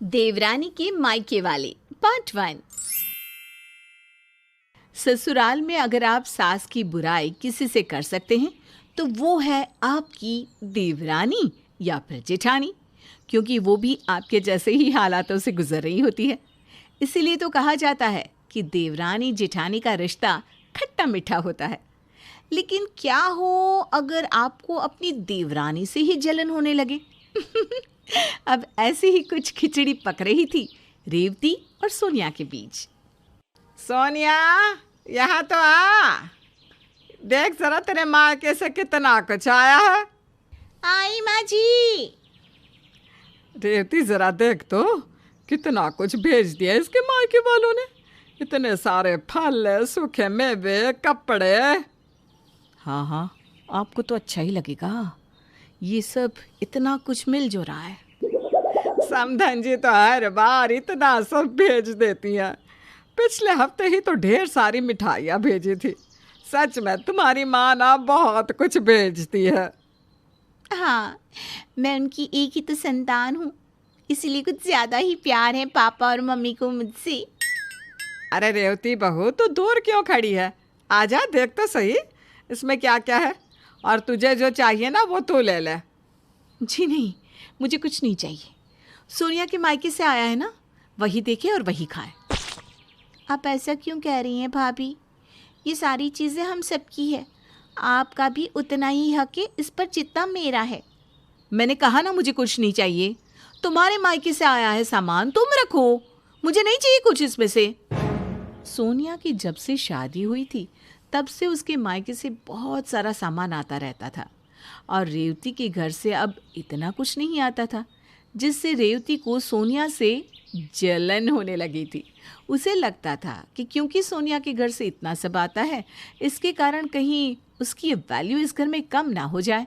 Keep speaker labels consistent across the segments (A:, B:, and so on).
A: देवरानी के मायके वाले पार्ट 1। ससुराल में अगर आप सास की बुराई किसी से कर सकते हैं तो वो है आपकी देवरानी या फिर जेठानी, क्योंकि वो भी आपके जैसे ही हालातों से गुजर रही होती है। इसीलिए तो कहा जाता है कि देवरानी जेठानी का रिश्ता खट्टा मीठा होता है। लेकिन क्या हो अगर आपको अपनी देवरानी से ही जलन होने लगे? अब ऐसे ही कुछ खिचड़ी पक रही थी रेवती और सोनिया के बीच।
B: सोनिया, यहाँ तो आ, देख जरा तेरे मायके से कितना कुछ आया है।
A: आई माँ जी।
B: रेवती जरा देख तो कितना कुछ भेज दिया इसके मायके वालों ने। इतने सारे फल, सूखे मेवे, कपड़े।
A: हाँ, आपको तो अच्छा ही लगेगा। ये सब इतना कुछ मिल जो रहा है।
B: समधन जी तो हर बार इतना सब भेज देती हैं। पिछले हफ्ते ही तो ढेर सारी मिठाइयाँ भेजी थी। सच में तुम्हारी माँ ना बहुत कुछ भेजती है।
A: हाँ, मैं उनकी एक ही तो संतान हूँ, इसलिए कुछ ज़्यादा ही प्यार है पापा और मम्मी को मुझसे।
B: अरे रेवती बहू, तू दूर क्यों खड़ी है? आजा, देख तो सही इसमें क्या क्या है, और तुझे जो चाहिए ना वो तू ले ले।
A: जी नहीं, मुझे कुछ नहीं चाहिए। सोनिया के मायके से आया है ना, वही देखे और वही खाए। आप ऐसा क्यों कह रही हैं भाभी? ये सारी चीज़ें हम सबकी है, आपका भी उतना ही हक है इस पर जितना मेरा है। मैंने कहा ना मुझे कुछ नहीं चाहिए। तुम्हारे मायके से आया है सामान, तुम रखो, मुझे नहीं चाहिए कुछ इसमें से। सोनिया की जब से शादी हुई थी तब से उसके मायके से बहुत सारा सामान आता रहता था, और रेवती के घर से अब इतना कुछ नहीं आता था, जिससे रेवती को सोनिया से जलन होने लगी थी। उसे लगता था कि क्योंकि सोनिया के घर से इतना सब आता है, इसके कारण कहीं उसकी वैल्यू इस घर में कम ना हो जाए।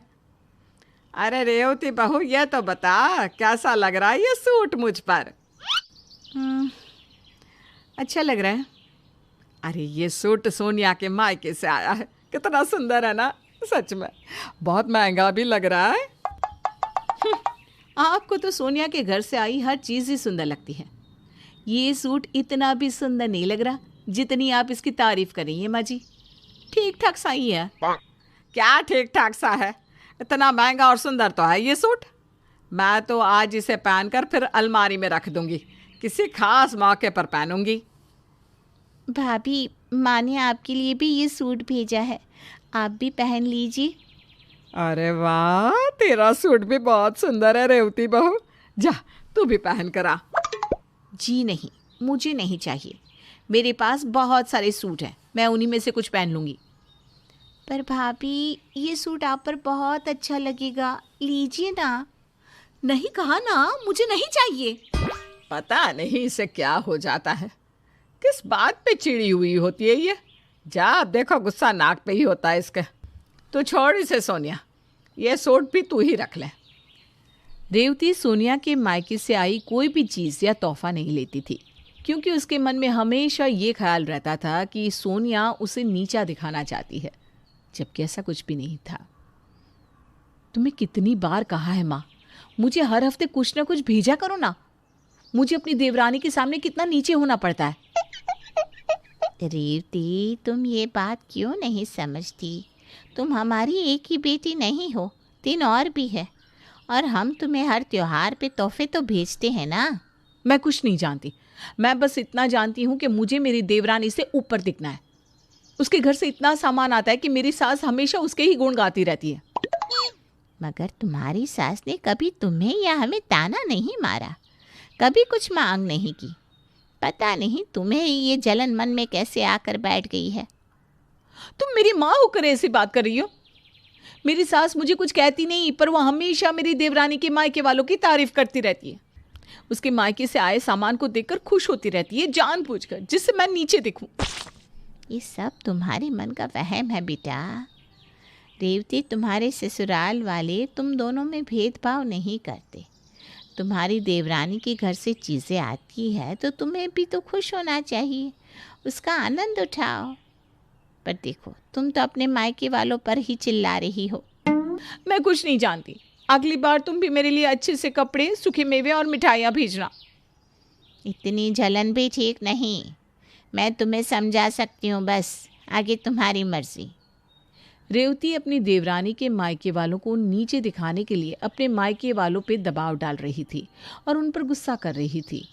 B: अरे रेवती बहू, ये तो बता कैसा लग रहा है ये सूट मुझ पर?
A: अच्छा लग रहा है।
B: अरे ये सूट सोनिया के मायके से आया है, कितना सुंदर है ना। सच में बहुत महंगा भी लग रहा है।
A: आपको तो सोनिया के घर से आई हर चीज़ ही सुंदर लगती है। ये सूट इतना भी सुंदर नहीं लग रहा जितनी आप इसकी तारीफ कर रही हैं माँ जी। ठीक ठाक सा ही है।
B: क्या ठीक ठाक सा है? इतना महंगा और सुंदर तो है ये सूट। मैं तो आज इसे पहनकर फिर अलमारी में रख दूंगी, किसी खास मौके पर पहनूंगी।
A: भाभी, माँ ने आपके लिए भी ये सूट भेजा है, आप भी पहन लीजिए।
B: अरे वाह, तेरा सूट भी बहुत सुंदर है रेवती बहू। जा, तू भी पहन कर आ।
A: जी नहीं, मुझे नहीं चाहिए। मेरे पास बहुत सारे सूट हैं, मैं उन्हीं में से कुछ पहन लूँगी। पर भाभी, ये सूट आप पर बहुत अच्छा लगेगा, लीजिए ना। नहीं कहा ना, मुझे नहीं चाहिए।
B: पता नहीं इसे क्या हो जाता है, किस बात पे चिड़ी हुई होती है ये। जा, अब देखो गुस्सा नाक पे ही होता है इसके। तो छोड़ इसे सोनिया, ये सूट भी तू ही रख ले।
A: रेवती सोनिया के मायके से आई कोई भी चीज़ या तोहफा नहीं लेती थी, क्योंकि उसके मन में हमेशा ये ख्याल रहता था कि सोनिया उसे नीचा दिखाना चाहती है, जबकि ऐसा कुछ भी नहीं था। तुम्हें कितनी बार कहा है माँ, मुझे हर हफ्ते कुछ ना कुछ भेजा करो ना। मुझे अपनी देवरानी के सामने कितना नीचे होना पड़ता है। रेवती, तुम ये बात क्यों नहीं समझती? तुम हमारी एक ही बेटी नहीं हो, 3 और भी है, और हम तुम्हें हर त्योहार पे तोहफे तो भेजते हैं ना। मैं कुछ नहीं जानती, मैं बस इतना जानती हूँ कि मुझे मेरी देवरानी से ऊपर दिखना है। उसके घर से इतना सामान आता है कि मेरी सास हमेशा उसके ही गुण गाती रहती है। मगर तुम्हारी सास ने कभी तुम्हें या हमें ताना नहीं मारा, कभी कुछ मांग नहीं की। पता नहीं तुम्हें ये जलन मन में कैसे आकर बैठ गई है। तुम मेरी माँ होकर ऐसी बात कर रही हो? मेरी सास मुझे कुछ कहती नहीं, पर वो हमेशा मेरी देवरानी के मायके वालों की तारीफ करती रहती है। उसके मायके से आए सामान को देखकर खुश होती रहती है, जानबूझकर, जिससे मैं नीचे दिखूं। ये सब तुम्हारे मन का वहम है बेटा। रेवती, तुम्हारे ससुराल वाले तुम दोनों में भेदभाव नहीं करते। तुम्हारी देवरानी के घर से चीज़ें आती है तो तुम्हें भी तो खुश होना चाहिए, उसका आनंद उठाओ। पर देखो, तुम तो अपने मायके वालों पर ही चिल्ला रही हो। मैं कुछ नहीं जानती, अगली बार तुम भी मेरे लिए अच्छे से कपड़े, सूखे मेवे और मिठाइयाँ भेजना। इतनी जलन भी ठीक नहीं। मैं तुम्हें समझा सकती हूँ, बस आगे तुम्हारी मर्जी।
C: रेवती अपनी देवरानी के मायके वालों को नीचे दिखाने के लिए अपने मायके वालों पे दबाव डाल रही थी और उन पर गुस्सा कर रही थी।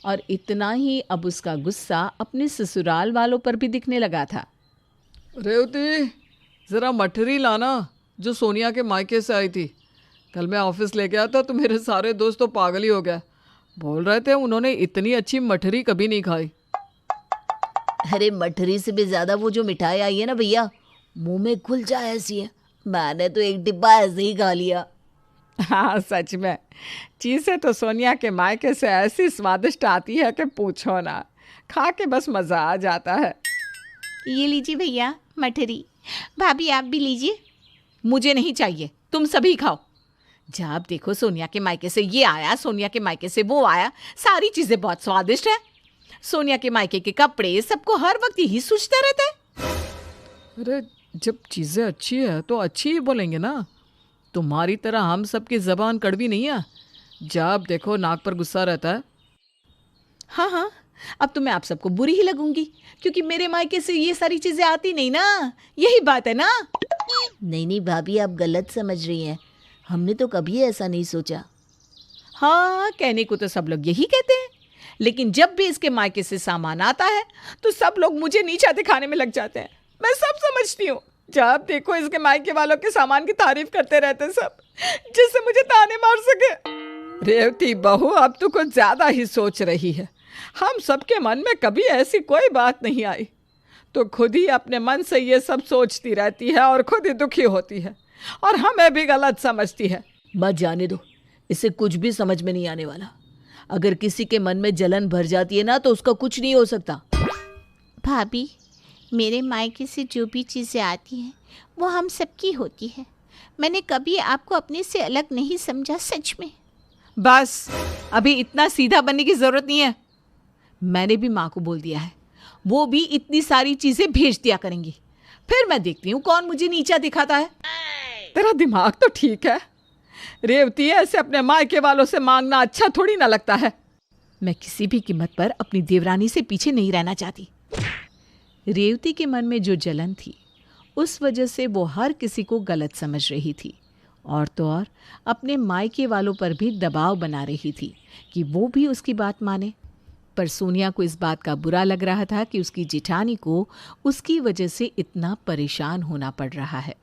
C: और इतना ही अब उसका गुस्सा अपने ससुराल वालों पर भी दिखने लगा था।
D: रेवती, ज़रा मठरी लाना जो सोनिया के मायके से आई थी। कल मैं ऑफिस लेके आया था तो मेरे सारे दोस्त तो पागल ही हो गए। बोल रहे थे उन्होंने इतनी अच्छी मठरी कभी नहीं खाई।
E: अरे मठरी से भी ज्यादा वो जो मिठाई आई है ना भैया, मुंह में घुल जाए ऐसी है। मैंने तो एक डिब्बा ऐसे ही खा लिया।
B: हाँ सच में, चीज़ें तो सोनिया के मायके से ऐसी स्वादिष्ट आती है कि पूछो ना, खा के बस मज़ा आ जाता है।
A: ये लीजिए भैया मठरी। भाभी आप भी लीजिए।
C: मुझे नहीं चाहिए, तुम सभी खाओ। जब देखो सोनिया के मायके से ये आया, सोनिया के मायके से वो आया, सारी चीज़ें बहुत स्वादिष्ट है। सोनिया के मायके के कपड़े सबको हर वक्त यही सोचते रहते हैं।
D: अरे जब चीज़ें अच्छी है तो अच्छी ही बोलेंगे ना। तुम्हारी तरह हम सबकी ज़बान कड़वी नहीं है, जब देखो नाक पर गुस्सा रहता है।
C: हाँ, अब तो मैं आप सबको बुरी ही लगूंगी क्योंकि मेरे मायके से ये सारी चीज़ें आती नहीं ना। यही बात है ना।
E: नहीं भाभी, आप गलत समझ रही हैं। हमने तो कभी ऐसा नहीं सोचा।
C: हाँ, कहने को तो सब लोग यही कहते हैं, लेकिन जब भी इसके मायके से सामान आता है तो सब लोग मुझे नीचा दिखाने में लग जाते हैं। मैं सब समझती हूँ। जब देखो इसके मायके वालों के सामान की तारीफ करते रहते सब, जिससे मुझे ताने मार सके।
B: रेवती बहू, अब तो कुछ ज़्यादा ही सोच रही है। हम सबके मन में कभी ऐसी कोई बात नहीं आई, तो खुद ही अपने मन से ये सब सोचती रहती है और खुद ही दुखी होती है और हमें भी गलत समझती है।
E: मत जाने दो, इसे कुछ भी समझ में नहीं आने वाला। अगर किसी के मन में जलन भर जाती है ना तो उसका कुछ नहीं हो सकता।
A: भाभी, मेरे मायके से जो भी चीज़ें आती हैं वो हम सबकी होती है। मैंने कभी आपको अपने से अलग नहीं समझा, सच में।
C: बस अभी इतना सीधा बनने की ज़रूरत नहीं है। मैंने भी माँ को बोल दिया है, वो भी इतनी सारी चीज़ें भेज दिया करेंगी। फिर मैं देखती हूँ कौन मुझे नीचा दिखाता है।
B: तेरा दिमाग तो ठीक है रेवती, ऐसे अपने मायके वालों से मांगना अच्छा थोड़ी ना लगता है।
C: मैं किसी भी कीमत पर अपनी देवरानी से पीछे नहीं रहना चाहती। रेवती के मन में जो जलन थी उस वजह से वो हर किसी को गलत समझ रही थी और तो और अपने मायके वालों पर भी दबाव बना रही थी कि वो भी उसकी बात माने। पर सोनिया को इस बात का बुरा लग रहा था कि उसकी जिठानी को उसकी वजह से इतना परेशान होना पड़ रहा है।